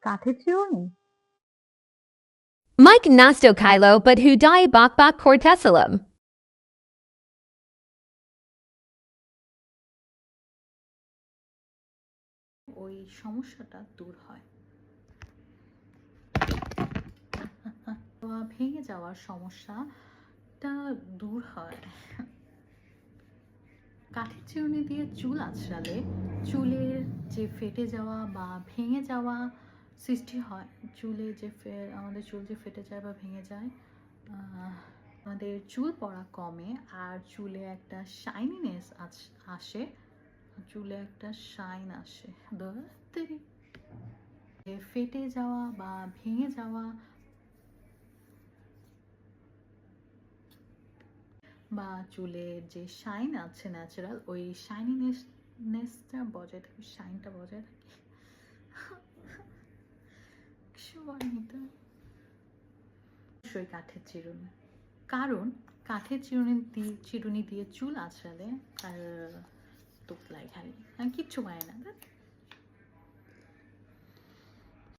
কাঠের চিরুনি? Mike nasto Kylo but who die bak bak cortesalum. ওই সমস্যাটা দূর হয়। ভেঙে যাওয়ার সমস্যাটা দূর হয়। কাঠের চিরুনি দিয়ে চুল আঁচড়ালে চুলের যে ফেটে যাওয়া বা ভেঙে যাওয়া সৃষ্টি হয়, চুলে যে আমাদের চুল যে ফেটে যায় বা ভেঙে যায়, আমাদের চুল পড়া কমে আর চুলে একটা শাইনিনেস আসে, চুলে একটা শাইন আসে। ফেটে যাওয়া বা ভেঙে যাওয়া বা চুলের যে শাইন আছে ন্যাচারাল, ওই শাইনিনেসটা বজায় থাকে, শাইনটা বজায় থাকে। অবশ্যই কাঠের চিরুনি, কারণ কাঠের চিরুনি দিয়ে চুল আঁচড়ালে আর তোতলায় খালি, কিচ্ছু পায় না।